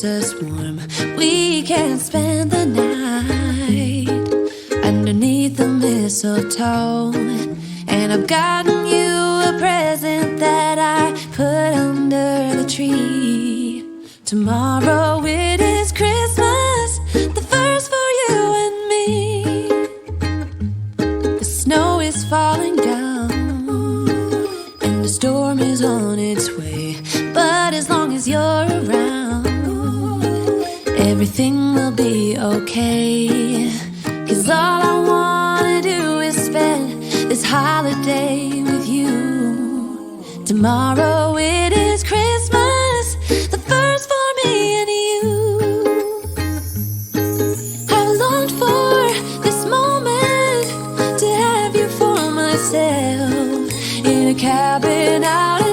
us warm. We can spend the night underneath the mistletoe. And I've gotten you a present that I put under the tree. Tomorrow it is Christmas, the first for you and me. The snow is falling down and the storm is on its way. But as long as you're around, everything will be okay. 'Cause all I wanna do is spend this holiday with you. Tomorrow it is Christmas, the first for me and you. I've longed for this moment to have you for myself in a cabin out